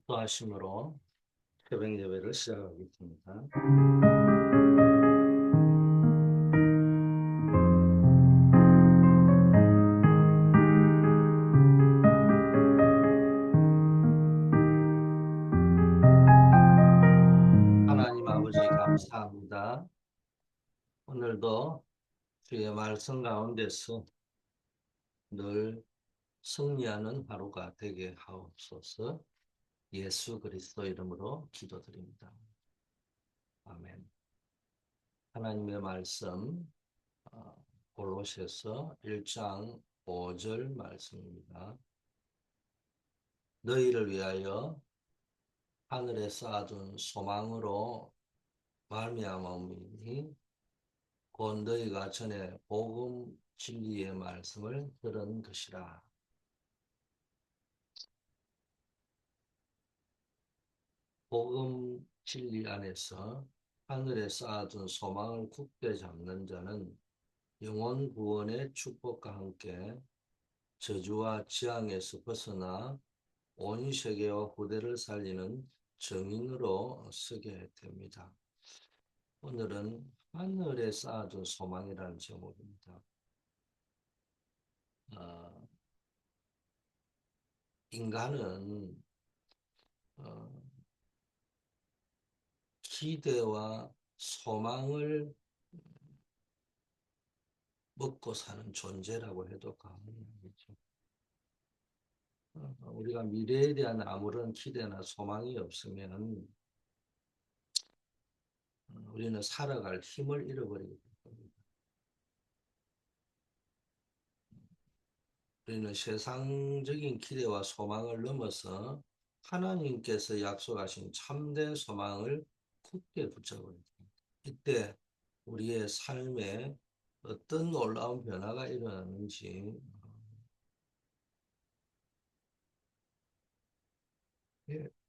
기도하심으로 새벽 예배를 시작하겠습니다. 하나님 아버지 감사합니다. 오늘도 주의 말씀 가운데서 늘 승리하는 하루가 되게 하옵소서. 예수 그리스도 이름으로 기도드립니다. 아멘. 하나님의 말씀 골로새서 1장 5절 말씀입니다. 너희를 위하여 하늘에 쌓아둔 소망으로 말미암음이니 곧 너희가 전에 복음 진리의 말씀을 들은 것이라. 복음 진리 안에서 하늘에 쌓아둔 소망을 굳게 잡는 자는 영혼 구원의 축복과 함께 저주와 지향에서 벗어나 온 세계와 후대를 살리는 정인으로 서게 됩니다. 오늘은 하늘에 쌓아둔 소망이라는 제목입니다. 어, 인간은 어, 기대와 소망을 먹고 사는 존재라고 해도 과언이 아니죠. 우리가 미래에 대한 아무런 기대나 소망이 없으면 우리는 살아갈 힘을 잃어버리게 됩니다. 우리는 세상적인 기대와 소망을 넘어서 하나님께서 약속하신 참된 소망을 굳게 붙잡아야 됩니다. 이때 우리의 삶에 어떤 놀라운 변화가 일어나는지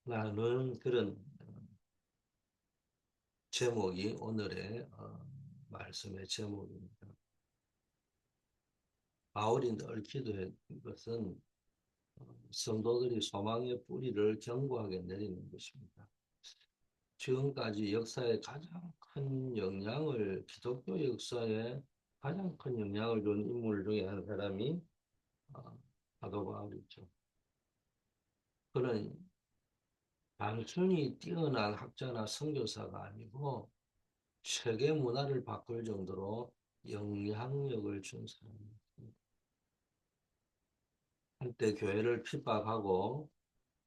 나는 그런 제목이 오늘의 말씀의 제목입니다. 바울이 늘 기도했던 것은 성도들이 소망의 뿌리를 견고하게 내리는 것입니다. 지금까지 역사의 가장 큰 영향을 기독교 역사에 가장 큰 영향을 준 인물 중에 한 사람이 사도 바울이죠. 그는 단순히 뛰어난 학자나 선교사가 아니고 세계 문화를 바꿀 정도로 영향력을 준 사람입니다. 한때 교회를 핍박하고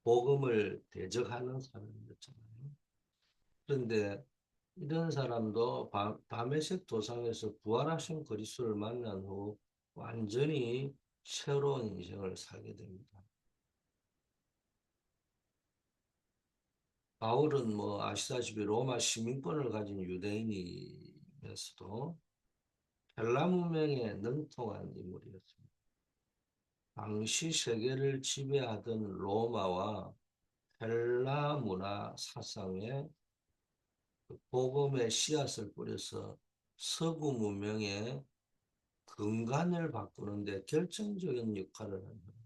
복음을 대적하는 사람이었잖아요. 그런데 이런 사람도 다메섹 도상에서 부활하신 그리스도를 만난 후 완전히 새로운 인생을 살게 됩니다. 바울은 아시다시피 로마 시민권을 가진 유대인이면서도 헬라 문명에 능통한 인물이었습니다. 당시 세계를 지배하던 로마와 헬라 문화 사상에 복음의 씨앗을 뿌려서 서구 문명의 근간을 바꾸는 데 결정적인 역할을 한 겁니다.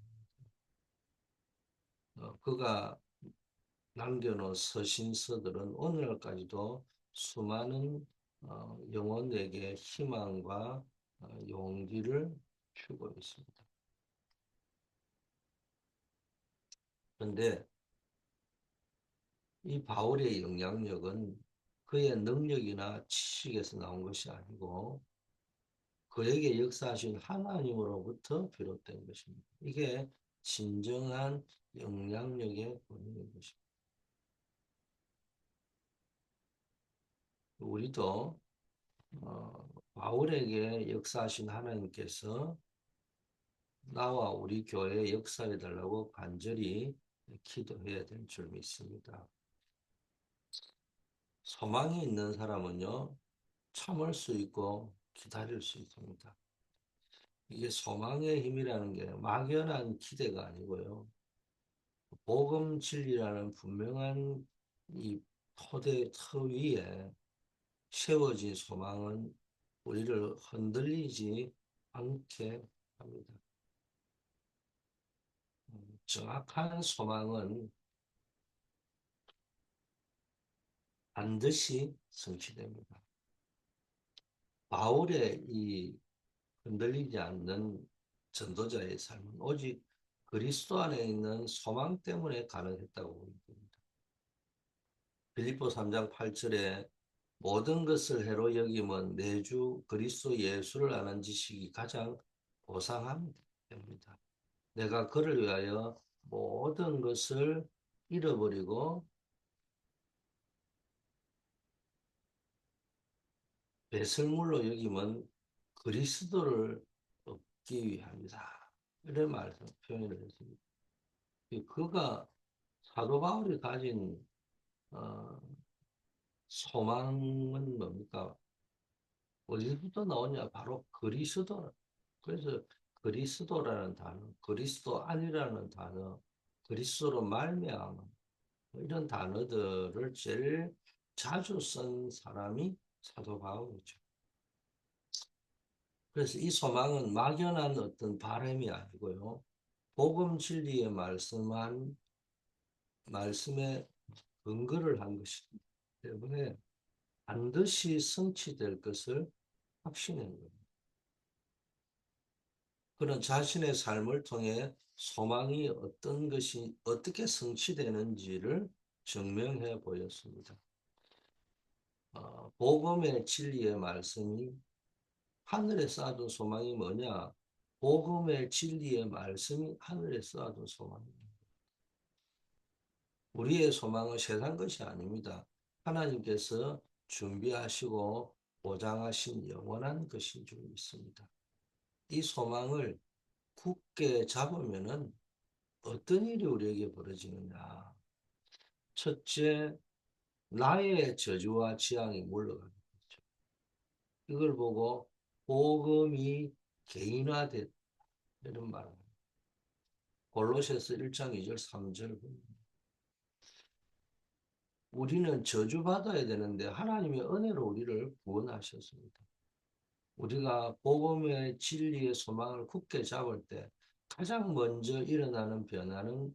그가 남겨놓은 서신서들은 오늘날까지도 수많은 영혼에게 희망과 용기를 주고 있습니다. 그런데 이 바울의 영향력은 그의 능력이나 지식에서 나온 것이 아니고 그에게 역사하신 하나님으로부터 비롯된 것입니다. 이게 진정한 영향력의 본인인 것입니다. 우리도 바울에게 역사하신 하나님께서 나와 우리 교회에 역사해 달라고 간절히 기도해야 될 줄 믿습니다. 소망이 있는 사람은요, 참을 수 있고 기다릴 수 있습니다. 이게 소망의 힘이라는 게 막연한 기대가 아니고요. 복음 진리라는 분명한 이 토대 터 위에 세워진 소망은 우리를 흔들리지 않게 합니다. 정확한 소망은 반드시 성취됩니다. 바울의 이 흔들리지 않는 전도자의 삶은 오직 그리스도 안에 있는 소망 때문에 가능했다고 봅니다. 빌립보 3장 8절에 모든 것을 해로 여김은 내주 그리스도 예수를 아는 지식이 가장 고상함입니다. 내가 그를 위하여 모든 것을 잃어버리고 배설물로 여김은 그리스도를 얻기 위함이다. 이런 말씀 표현을 했습니다. 그가 사도 바울이 가진 어, 소망은 뭡니까? 어디부터 나오냐? 바로 그리스도. 그래서 그리스도라는 단어, 그리스도 안이라는 단어, 그리스도로 말미암아 이런 단어들을 제일 자주 쓴 사람이 사도 바울이죠. 그래서 이 소망은 막연한 어떤 바람이 아니고요. 복음 진리에 말씀에 근거를 한 것이기 때문에 반드시 성취될 것을 확신한 겁니다. 그런 자신의 삶을 통해 소망이 어떤 것이 어떻게 성취되는지를 증명해 보였습니다. 복음의 진리의 말씀이 하늘에 쌓아둔 소망이 뭐냐? 복음의 진리의 말씀이 하늘에 쌓아둔 소망입니다. 우리의 소망은 세상 것이 아닙니다. 하나님께서 준비하시고 보장하신 영원한 것인 줄 믿습니다. 이 소망을 굳게 잡으면은 어떤 일이 우리에게 벌어지느냐. 첫째, 나의 저주와 지향이 물러가는 거죠. 이걸 보고 복음이 개인화됐다. 이런 말을 합니다. 골로새서 1장 2절 3절 봅니다. 우리는 저주받아야 되는데 하나님의 은혜로 우리를 구원하셨습니다. 우리가 복음의 진리의 소망을 굳게 잡을 때 가장 먼저 일어나는 변화는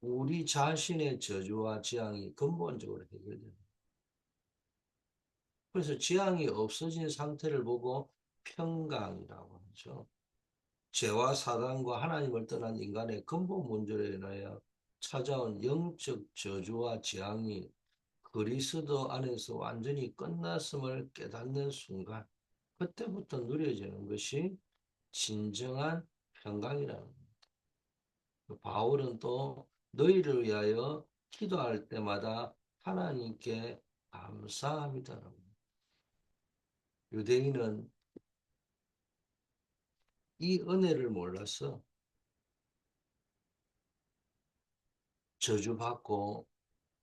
우리 자신의 저주와 지향이 근본적으로 해결됩니다. 그래서 지향이 없어진 상태를 보고 평강이라고 하죠. 죄와 사단과 하나님을 떠난 인간의 근본 문제로 인하여 찾아온 영적 저주와 지향이 그리스도 안에서 완전히 끝났음을 깨닫는 순간 그때부터 누려지는 것이 진정한 평강이라는 겁니다. 바울은 또 너희를 위하여 기도할 때마다 하나님께 감사합니다라고. 유대인은 이 은혜를 몰라서 저주받고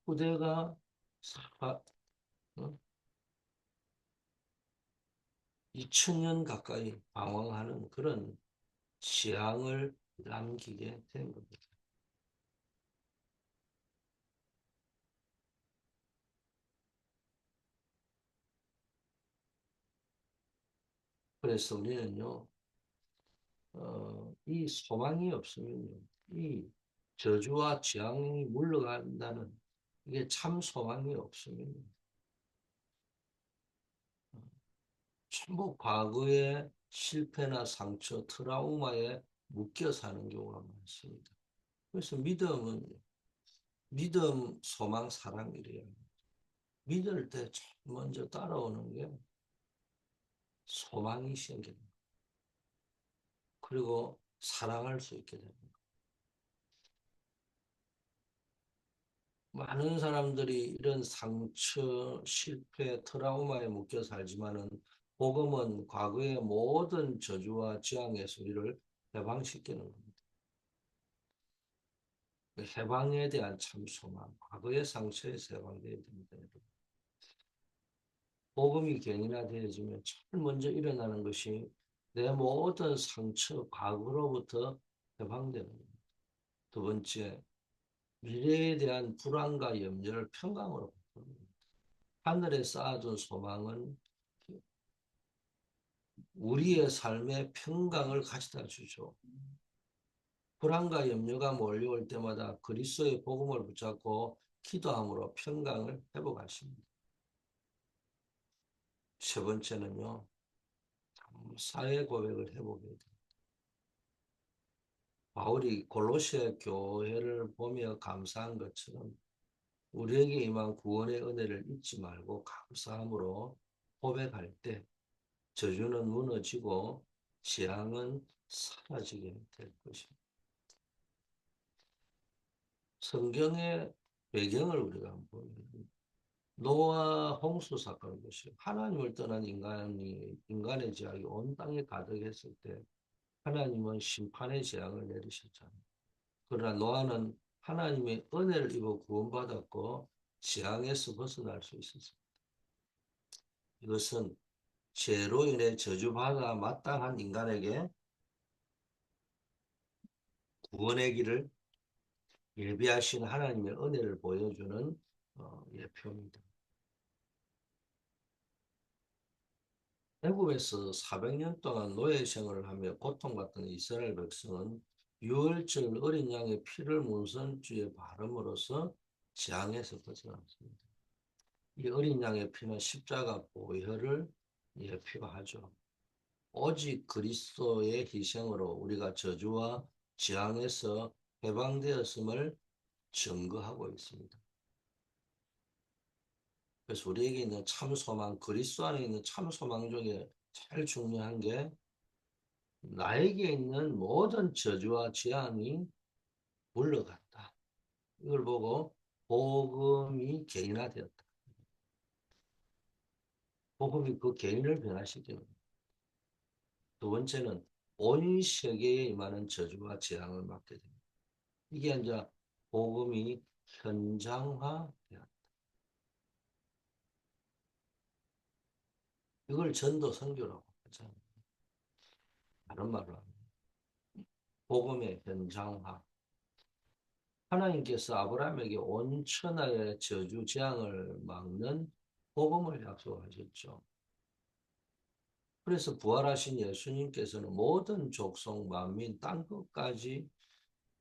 후대가 2000년 가까이 방황하는 그런 재앙을 남기게 된 겁니다. 그래서 우리는요, 이 소망이 없으면요, 이 저주와 재앙이 물러간다는 이게 참 소망이 없으면 전부 과거의 실패나 상처, 트라우마에 묶여 사는 경우가 많습니다. 그래서 믿음, 소망, 사랑 이래요. 믿을 때 먼저 따라오는 게 소망이 생깁니다. 그리고 사랑할 수 있게 됩니다. 많은 사람들이 이런 상처, 실패, 트라우마에 묶여 살지만은 복음은 과거의 모든 저주와 지향에서 우리를 해방시키는 겁니다. 해방에 대한 참 소망, 과거의 상처에서 해방되어야 됩니다. 복음이 견인화되어지면 제일 먼저 일어나는 것이 내 모든 상처, 과거로부터 해방되는 겁니다. 두 번째, 미래에 대한 불안과 염려를 평강으로 바꿉니다. 하늘에 쌓아둔 소망은 우리의 삶에 평강을 가져다 주죠. 불안과 염려가 몰려올 때마다 그리스도의 복음을 붙잡고 기도함으로 평강을 회복하십니다. 세 번째는요, 사회 고백을 해보게 됩니다. 바울이 골로새 교회를 보며 감사한 것처럼 우리에게 임한 구원의 은혜를 잊지 말고 감사함으로 고백할 때 저주는 무너지고 재앙은 사라지게 될 것입니다. 성경의 배경을 우리가 한번 보면 노아 홍수 사건을 보시죠. 하나님을 떠난 인간의 죄악이 온 땅에 가득했을 때 하나님은 심판의 재앙을 내리셨잖아요. 그러나 노아는 하나님의 은혜를 입어 구원받았고 재앙에서 벗어날 수 있었습니다. 이것은 죄로 인해 저주받아 마땅한 인간에게 구원의 길을 예비하신 하나님의 은혜를 보여주는 예표입니다. 애굽에서 400년 동안 노예 생활을 하며 고통받던 이스라엘 백성은 유월절 어린 양의 피를 문선주에 바름으로써 재앙에서 벗어났습니다. 이 어린 양의 피는 십자가 보혈을 예표하죠. 오직 그리스도의 희생으로 우리가 저주와 재앙에서 해방되었음을 증거하고 있습니다. 그래서 우리에게 있는 참 소망, 그리스도 안에 있는 참 소망 중에 제일 중요한 게 나에게 있는 모든 저주와 재앙이 물러갔다. 이걸 보고 복음이 개인화되었다. 복음이 그 개인을 변화시키는 거예요. 두 번째는 온 세계에 임하는 저주와 재앙을 막게 됩니다. 이게 이제 복음이 현장화되었다. 이걸 전도 선교라고 하잖아요. 다른 말로 하면 복음의 현장화. 하나님께서 아브라함에게 온 천하의 저주 재앙을 막는 복음을 약속하셨죠. 그래서 부활하신 예수님께서는 모든 족속, 만민, 땅끝까지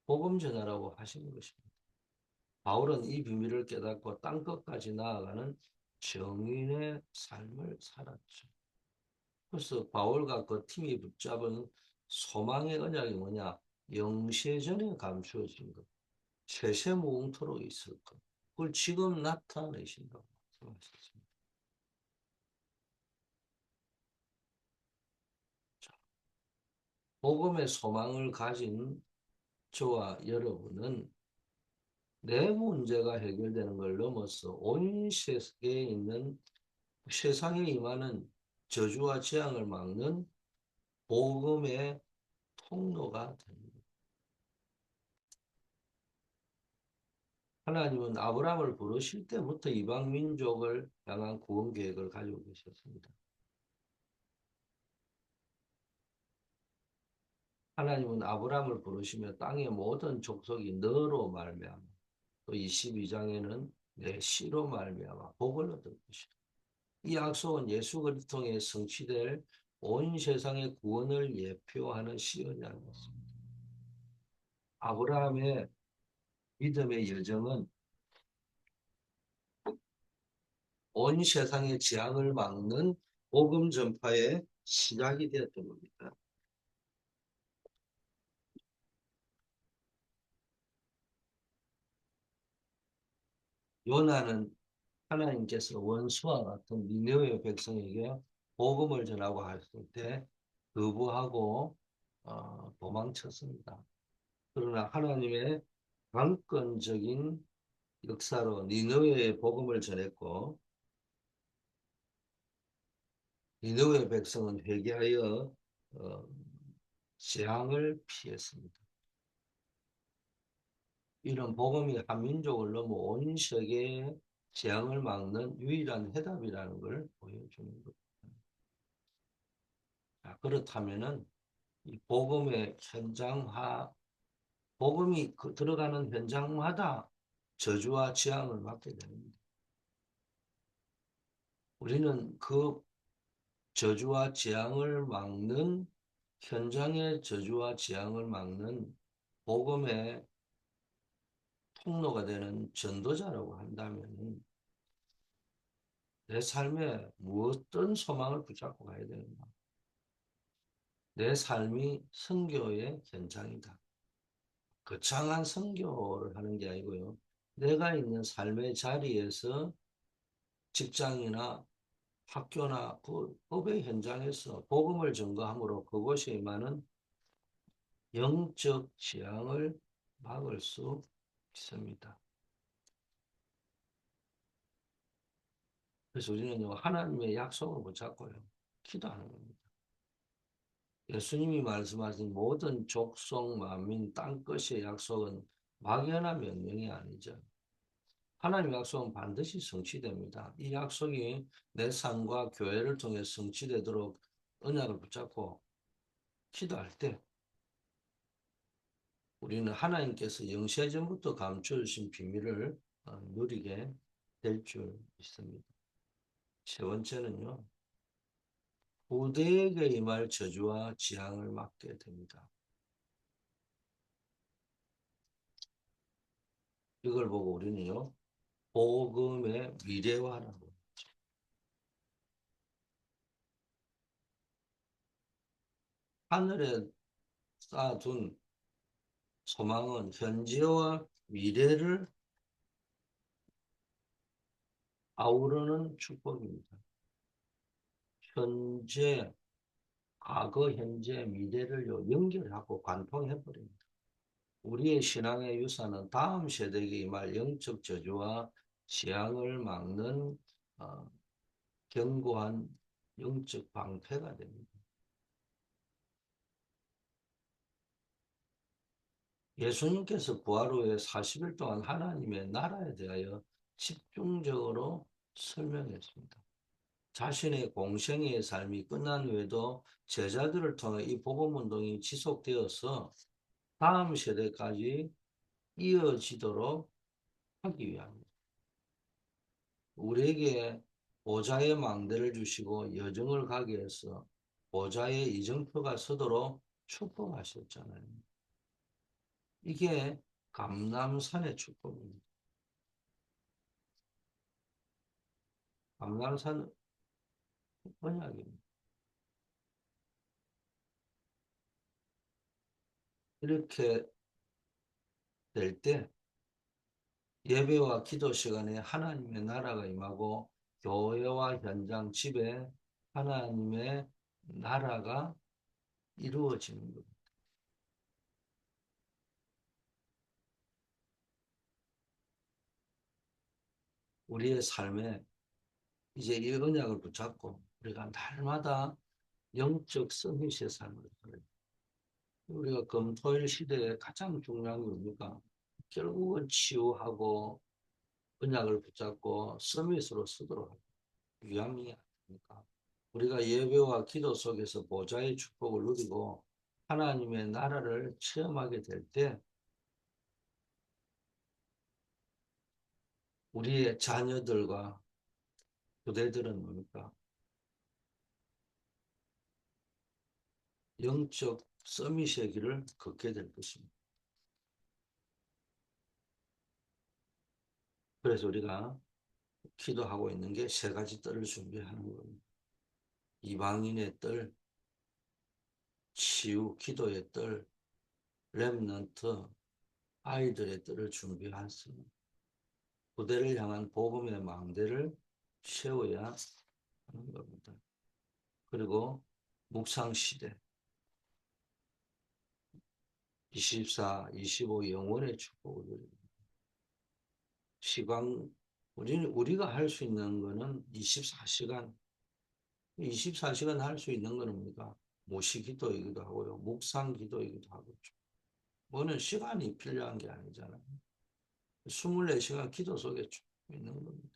복음 전하라고 하신 것입니다. 바울은 이 비밀을 깨닫고 땅끝까지 나아가는 정인의 삶을 살았죠. 그래서 바울과 그 팀이 붙잡은 소망의 언약이 뭐냐? 영세전에 감추어진 것, 세세무궁토록 있을 것. 그걸 지금 나타내신다고 말씀하셨습니다. 자, 복음의 소망을 가진 저와 여러분은 내 문제가 해결되는 걸 넘어서 온 세계에 있는 세상에 임하는 저주와 재앙을 막는 복음의 통로가 됩니다. 하나님은 아브라함을 부르실 때부터 이방 민족을 향한 구원 계획을 가지고 계셨습니다. 하나님은 아브라함을 부르시며 땅의 모든 족속이 너로 말미암아 또 22장에는 내 씨로 말미암아 복을 얻을 것이다. 이 약속은 예수 그리스도를 통해 성취될 온 세상의 구원을 예표하는 시언이 아니었습니다. 아브라함의 믿음의 여정은 온 세상의 재앙을 막는 복음 전파의 시작이 되었던 겁니다. 요나는 하나님께서 원수와 같은 니느웨 백성에게 복음을 전하고 했을 때 거부하고 도망쳤습니다. 그러나 하나님의 강권적인 역사로 니느웨에 복음을 전했고 니느웨 백성은 회개하여 어, 재앙을 피했습니다. 이런 복음이 한 민족을 넘어 온 세계의 재앙을 막는 유일한 해답이라는 걸 보여주는 겁니다. 자, 그렇다면은 이 복음의 현장화, 복음이 들어가는 현장마다 저주와 재앙을 막게 됩니다. 우리는 그 저주와 재앙을 막는 현장의 저주와 재앙을 막는 복음의 통로가 되는 전도자라고 한다면 내 삶에 무엇든 소망을 붙잡고 가야 되는가? 내 삶이 선교의 현장이다. 거창한 선교를 하는 게 아니고요. 내가 있는 삶의 자리에서 직장이나 학교나 그 법의 현장에서 복음을 전거함으로 그곳에 임하는 영적 재앙을 막을 수 있습니다. 그래서 우리는요, 하나님의 약속을 붙잡고요, 기도하는 겁니다. 예수님이 말씀하신 모든 족속, 만민, 땅끝의 약속은 막연한 명령이 아니죠. 하나님의 약속은 반드시 성취됩니다. 이 약속이 내 삶과 교회를 통해 성취되도록 언약을 붙잡고 기도할 때 우리는 하나님께서 영세전부터 감춰 주신 비밀을 누리게 될 줄 믿습니다. 세 번째는요, 후대에게 임할 저주와 재앙을 막게 됩니다. 이걸 보고 우리는요, 복음의 미래화라고. 하늘에 쌓아둔 소망은 현재와 미래를 아우르는 축복입니다. 현재, 과거, 현재, 미래를 연결하고 관통해버립니다. 우리의 신앙의 유산은 다음 세대에게 임할 영적 저주와 재앙을 막는 어, 견고한 영적 방패가 됩니다. 예수님께서 부활 후에 40일 동안 하나님의 나라에 대하여 집중적으로 설명했습니다. 자신의 공생의 삶이 끝난 후에도 제자들을 통해 이 복음운동이 지속되어서 다음 세대까지 이어지도록 하기 위함입니다. 우리에게 보좌의 망대를 주시고 여정을 가게 해서 보좌의 이정표가 서도록 축복하셨잖아요. 이게 감람산의 축복입니다. 감람산 언약입니다. 이렇게 될 때 예배와 기도 시간에 하나님의 나라가 임하고 교회와 현장, 집에 하나님의 나라가 이루어지는 겁니다. 우리의 삶에 이제 이 언약을 붙잡고 우리가 날마다 영적 서밋의 삶을 살아요. 우리가 금토일 시대에 가장 중요한 게 뭡니까? 결국은 치유하고 언약을 붙잡고 서밋으로 서도록 위함이 아닙니까? 우리가 예배와 기도 속에서 보좌의 축복을 누리고 하나님의 나라를 체험하게 될 때 우리의 자녀들과 부대들은 뭡니까? 영적 서밋의 길을 걷게 될 것입니다. 그래서 우리가 기도하고 있는 게 세 가지 뜰을 준비하는 겁니다. 이방인의 뜰, 치유, 기도의 뜰, 렘넌트, 아이들의 뜰을 준비했습니다. 부대를 향한 복음의 망대를 세워야 하는 겁니다. 그리고 묵상 시대 24, 25 영원의 축복을 누립니다. 시간 우리가 할 수 있는 거는 24시간 24시간 할 수 있는 거는 뭡니까? 모시 기도이기도 하고요. 묵상 기도이기도 하고 뭐는 시간이 필요한 게 아니잖아요. 24시간 기도 속에 쭉 있는 겁니다.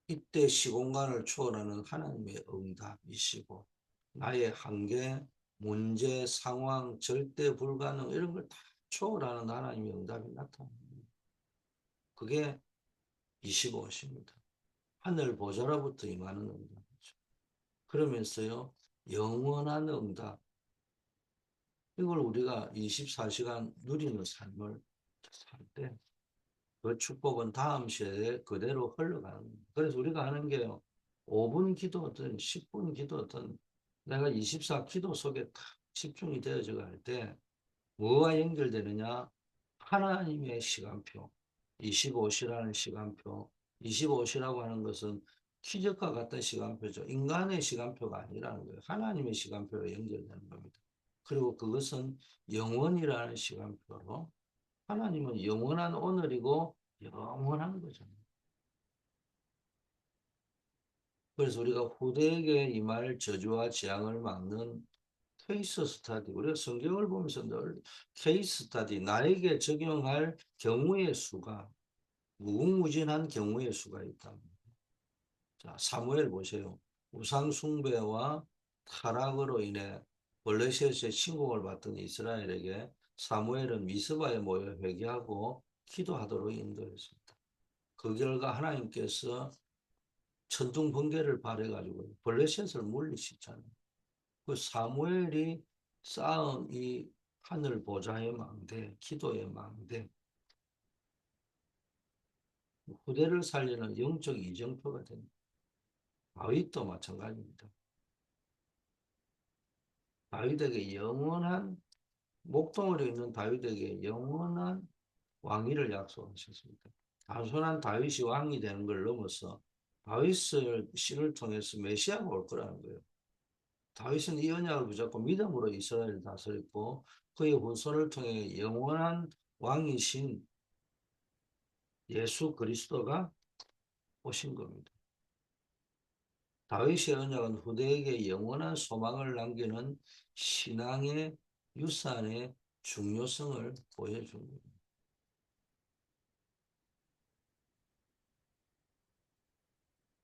이때 시공간을 초월하는 하나님의 응답이시고 나의 한계, 문제, 상황, 절대 불가능 이런 걸 다 초월하는 하나님의 응답이 나타납니다. 그게 25시입니다. 하늘 보좌로부터 임하는 응답이죠. 그러면서요, 영원한 응답. 이걸 우리가 24시간 누리는 삶을 살 때 그 축복은 다음 세대에 그대로 흘러가는 거예요. 그래서 우리가 하는 게요. 5분 기도든 10분 기도든 내가 24 기도 속에 탁 집중이 되어져 갈 때 뭐와 연결되느냐? 하나님의 시간표, 25시라는 시간표, 25시라고 하는 것은 기적과 같은 시간표죠. 인간의 시간표가 아니라는 거예요. 하나님의 시간표로 연결되는 겁니다. 그리고 그것은 영원이라는 시간표로 하나님은 영원한 오늘이고 영원한 거죠. 그래서 우리가 후대에게 임할 저주와 재앙을 막는 케이스 스타디, 우리가 성경을 보면서 늘 케이스 스타디, 나에게 적용할 경우의 수가 무궁무진한 경우의 수가 있다. 자, 사무엘 보세요. 우상 숭배와 타락으로 인해 블레셋의 침공을 받던 이스라엘에게 사무엘은 미스바에 모여 회개하고 기도하도록 인도했습니다. 그 결과 하나님께서 천둥 번개를 발해가지고 블레셋을 물리치잖아요. 그 사무엘이 쌓은 이 하늘 보좌의 망대, 기도의 망대, 후대를 살리는 영적 이정표가 됩니다. 다윗도 마찬가지입니다. 다윗에게 영원한 목동으로 있는 다윗에게 영원한 왕위를 약속하셨습니다. 단순한 다윗이 왕이 되는 걸 넘어서 다윗을 씨를 통해서 메시아가 올 거라는 거예요. 다윗은 이 언약을 붙잡고 믿음으로 이스라엘을 다스렸고 그의 후손을 통해 영원한 왕이신 예수 그리스도가 오신 겁니다. 다윗의 언약은 후대에게 영원한 소망을 남기는 신앙의 유산의 중요성을 보여준 겁니다.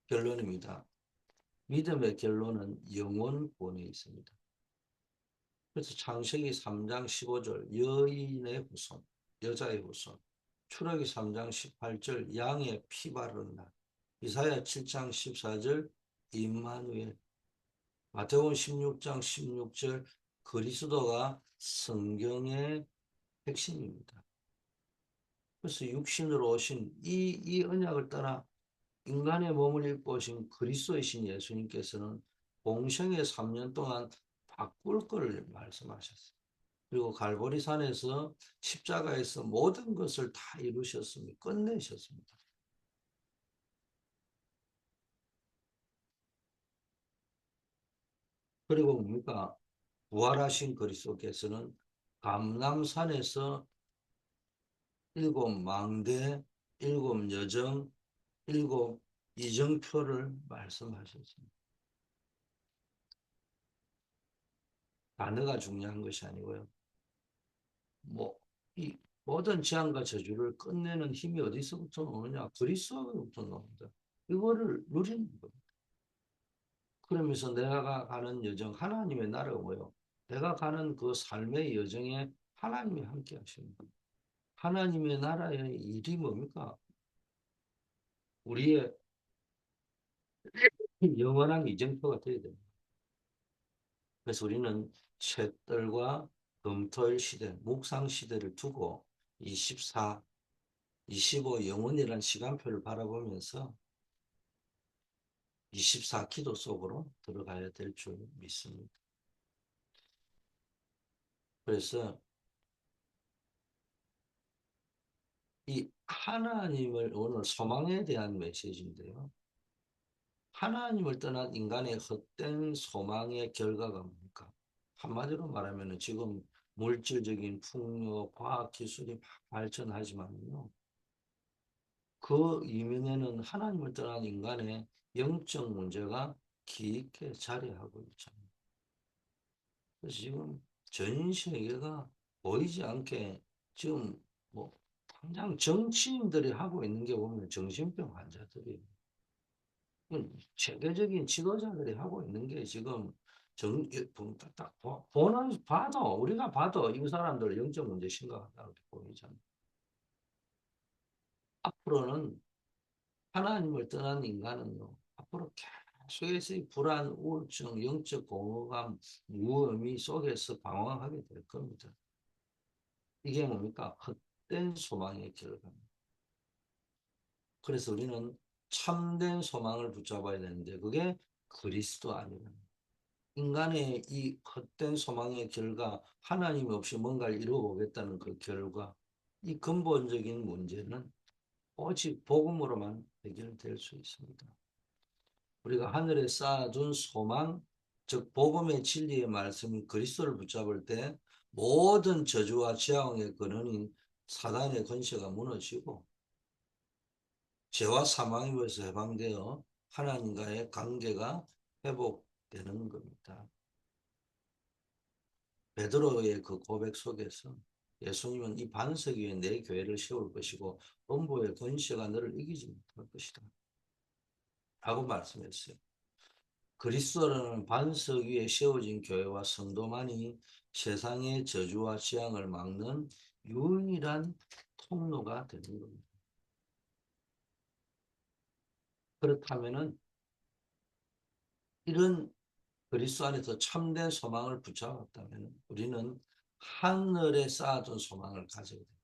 결론입니다. 믿음의 결론은 영원권에 있습니다. 그래서 창세기 3장 15절 여인의 후손, 여자의 후손, 출애굽기 3장 18절 양의 피 바르는 날, 이사야 7장 14절 임마누엘, 마태복음 16장 16절 그리스도가 성경의 핵심입니다. 그래서 육신으로 오신 이 언약을 따라 인간의 몸을 입고 오신 그리스도이신 예수님께서는 공생의 3년 동안 바꿀 것을 말씀하셨어요. 그리고 갈보리산에서 십자가에서 모든 것을 다 이루셨습니다. 끝내셨습니다. 그리고 뭡니까? 부활하신 그리스도께서는 감람산에서 일곱 망대, 일곱 여정, 일곱 이정표를 말씀하셨습니다. 단어가 중요한 것이 아니고요. 뭐, 이 모든 재앙과 저주를 끝내는 힘이 어디서부터 오느냐? 그리스도로부터 나옵니다. 이거를 누리는 거예요. 그러면서 내가 가는 여정, 하나님의 나라가 뭐예요? 내가 가는 그 삶의 여정에 하나님이 함께 하시는 거예요. 하나님의 나라의 일이 뭡니까? 우리의 영원한 이정표가 되어야 됩니다. 그래서 우리는 셋들과 금토일 시대, 묵상 시대를 두고 24, 25 영원이라는 시간표를 바라보면서 24 기도 속으로 들어가야 될 줄 믿습니다. 그래서 이 하나님을 오늘 소망에 대한 메시지인데요. 하나님을 떠난 인간의 헛된 소망의 결과가 뭡니까? 한마디로 말하면 지금 물질적인 풍요, 과학 기술이 막 발전하지만요. 그 이면에는 하나님을 떠난 인간의 영적 문제가 깊게 자리하고 있잖아요. 그래서 지금 전 세계가 보이지 않게 지금 뭐 당장 정치인들이 하고 있는 게 보면 정신병 환자들이 체계적인 지도자들이 하고 있는 게 지금 딱 보는 봐도 우리가 봐도 이 사람들 영적 문제 심각하다고 보이잖아요. 앞으로는 하나님을 떠난 인간은요. 앞으로 계속해서 불안, 우울증, 영적 공허감, 무의미 속에서 방황하게 될 겁니다. 이게 뭡니까? 헛된 소망의 결과입니다. 그래서 우리는 참된 소망을 붙잡아야 되는데 그게 그리스도 아니라 인간의 이 헛된 소망의 결과 하나님 없이 뭔가를 이루어보겠다는 그 결과 이 근본적인 문제는 오직 복음으로만 해결될 수 있습니다. 우리가 하늘에 쌓아둔 소망, 즉 복음의 진리의 말씀인 그리스도를 붙잡을 때 모든 저주와 재앙의 근원인 사단의 권세가 무너지고 죄와 사망에서 해방되어 하나님과의 관계가 회복되는 겁니다. 베드로의 그 고백 속에서 예수님은 이 반석 위에 내 교회를 세울 것이고 음부의 권세가 너를 이기지 못할 것이다 라고 말씀했어요. 그리스도라는 반석 위에 세워진 교회와 성도만이 세상의 저주와 재앙을 막는 유일한 통로가 되는 겁니다. 그렇다면은 이런 그리스도 안에서 참된 소망을 붙잡았다면 우리는 하늘에 쌓아둔 소망을 가져야 됩니다.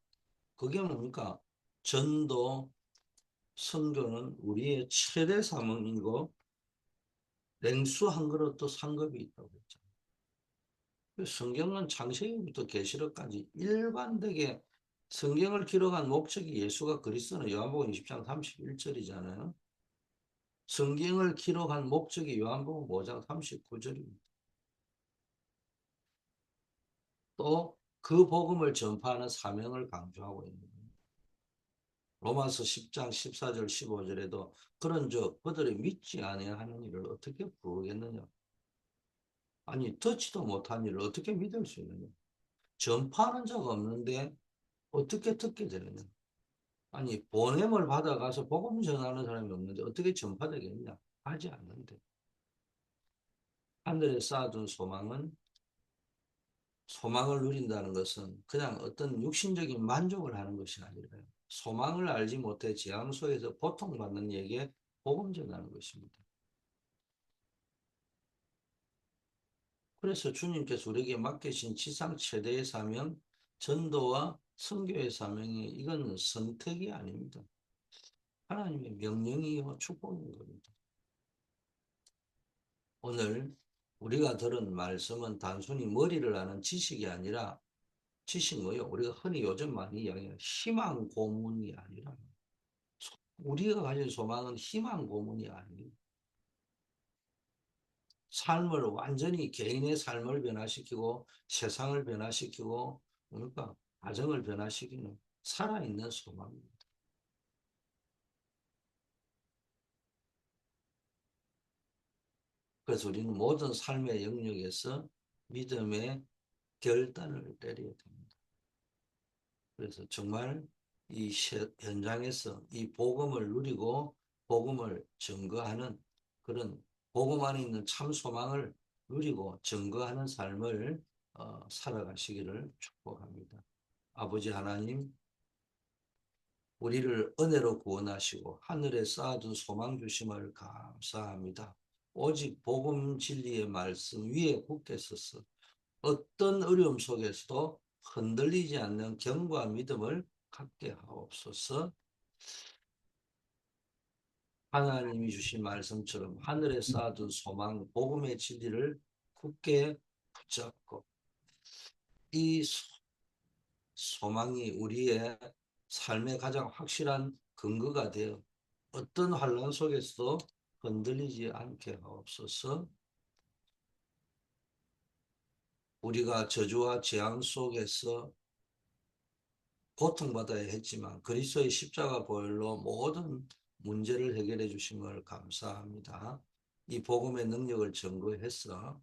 그게 뭡니까? 전도, 선교는 우리의 최대 사명이고 냉수 한 그릇도 상급이 있다고 했죠. 성경은 창세기부터 계시록까지 일관되게 성경을 기록한 목적이 예수가 그리스도는 요한복음 20장 31절이잖아요. 성경을 기록한 목적이 요한복음 5장 39절입니다. 또 그 복음을 전파하는 사명을 강조하고 있는 거예요. 로마서 10장 14절 15절에도 그런즉 그들이 믿지 아니하는 일을 어떻게 부르겠느냐. 아니 듣지도 못한 일을 어떻게 믿을 수 있느냐. 전파하는 자가 없는데 어떻게 듣게 되느냐. 아니 보냄을 받아가서 복음 전하는 사람이 없는데 어떻게 전파되겠냐. 하지 않는데. 하늘에 쌓아둔 소망을 누린다는 것은 그냥 어떤 육신적인 만족을 하는 것이 아니라요. 소망을 알지 못해 재앙 속에서 고통받는 이에게 복음 전하는 것입니다. 그래서 주님께서 우리에게 맡기신 지상 최대의 사명, 전도와 선교의 사명이 이건 선택이 아닙니다. 하나님의 명령이요 축복인 겁니다. 오늘 우리가 들은 말씀은 단순히 머리를 아는 지식이 아니라 지식 뭐요? 우리가 흔히 요즘 많이 이야기하는 희망 고문이 아니라 우리가 가진 소망은 희망 고문이 아니에요. 삶을 완전히 개인의 삶을 변화시키고 세상을 변화시키고 그러니까 가정을 변화시키는 살아있는 소망입니다. 그래서 우리는 모든 삶의 영역에서 믿음의 결단을 때려야 됩니다. 그래서 정말 이 현장에서 이 복음을 누리고 복음을 증거하는 그런 복음 안에 있는 참 소망을 누리고 증거하는 삶을 살아가시기를 축복합니다. 아버지 하나님, 우리를 은혜로 구원하시고 하늘에 쌓아둔 소망 주심을 감사합니다. 오직 복음 진리의 말씀 위에 굳게 서서 어떤 어려움 속에서도 흔들리지 않는 견고한 믿음을 갖게 하옵소서. 하나님이 주신 말씀처럼 하늘에 쌓아둔 소망, 복음의 진리를 굳게 붙잡고 이 소망이 우리의 삶의 가장 확실한 근거가 되어 어떤 환란 속에서도 흔들리지 않게 하옵소서. 우리가 저주와 재앙 속에서 고통받아야 했지만 그리스도의 십자가 보혈로 모든 문제를 해결해 주신 걸 감사합니다. 이 복음의 능력을 증거해서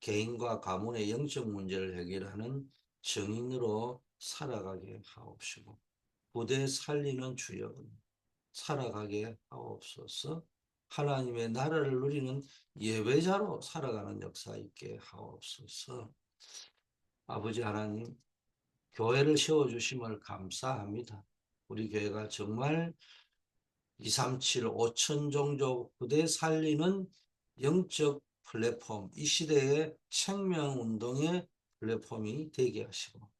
개인과 가문의 영적 문제를 해결하는 증인으로 살아가게 하옵시고 부대 살리는 주역은 살아가게 하옵소서. 하나님의 나라를 누리는 예배자로 살아가는 역사 있게 하옵소서. 아버지 하나님, 교회를 세워주심을 감사합니다. 우리 교회가 정말 237, 5천 종족 부대 살리는 영적 플랫폼, 이 시대의 생명운동의 플랫폼이 되게 하시고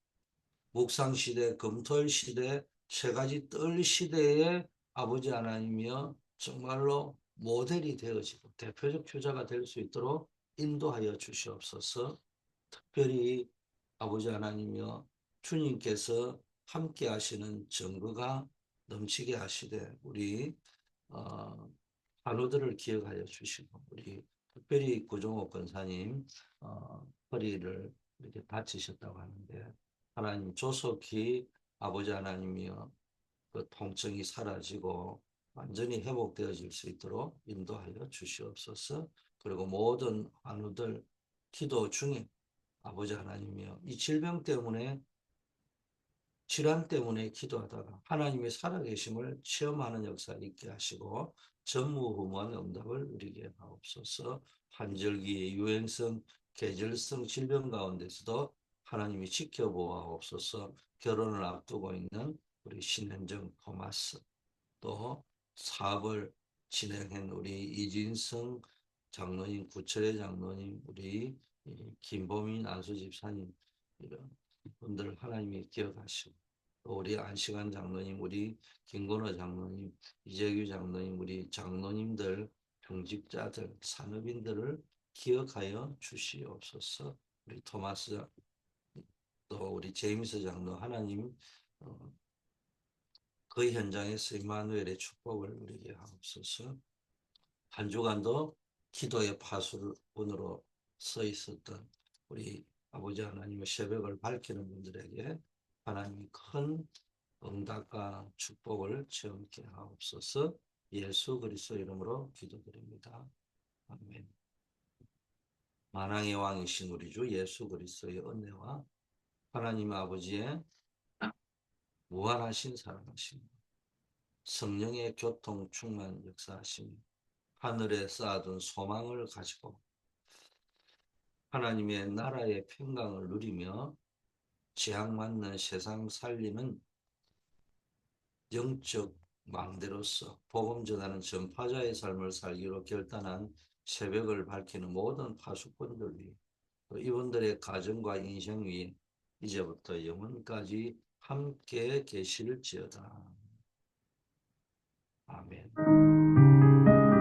묵상시대, 금토일 시대, 세 가지 뜰 시대의 아버지 하나님이여 정말로 모델이 되어지고 대표적 효자가 될 수 있도록 인도하여 주시옵소서. 특별히 아버지 하나님이여 주님께서 함께 하시는 증거가 넘치게 하시되 우리 환우들을 기억하여 주시고 우리 특별히 구종옥 권사님 허리를 이렇게 다치셨다고 하는데 하나님 조속히 아버지 하나님이여 그 통증이 사라지고 완전히 회복되어질 수 있도록 인도하여 주시옵소서. 그리고 모든 환우들 기도 중에 아버지 하나님이여 이 질병 때문에 질환 때문에 기도하다가 하나님의 살아계심을 체험하는 역사 있게 하시고 전무후무한 응답을 누리게 하옵소서. 환절기의 유행성, 계절성 질병 가운데서도 하나님이 지켜보아옵소서. 결혼을 앞두고 있는 우리 신현정 토마스, 또 사업을 진행한 우리 이진성 장로님, 구철의 장로님, 우리 김보민 안수집사님, 이런 분들 하나님이 기억하시고 또 우리 안시관 장로님, 우리 김건호 장로님, 이재규 장로님, 우리 장로님들, 병직자들, 산업인들을 기억하여 주시옵소서. 우리 토마스 또 우리 제임스 장로 하나님 그 현장에서 임마누엘의 축복을 누리게 하옵소서. 한 주간도 기도의 파수꾼으로 서 있었던 우리 아버지 하나님의 새벽을 밝히는 분들에게 하나님이 큰 응답과 축복을 체험케 하옵소서. 예수 그리스도 이름으로 기도드립니다. 아멘. 만왕의 왕이신 우리 주 예수 그리스도의 은혜와 하나님 아버지의 무한하신 사랑하심, 성령의 교통 충만 역사하심, 하늘에 쌓아둔 소망을 가지고 하나님의 나라의 평강을 누리며 지향 맞는 세상 살리는 영적 망대로서 복음 전하는 전파자의 삶을 살기로 결단한 새벽을 밝히는 모든 파수꾼들 위해 또 이분들의 가정과 인생 위에 이제부터 영원까지 함께 계실지어다. 아멘.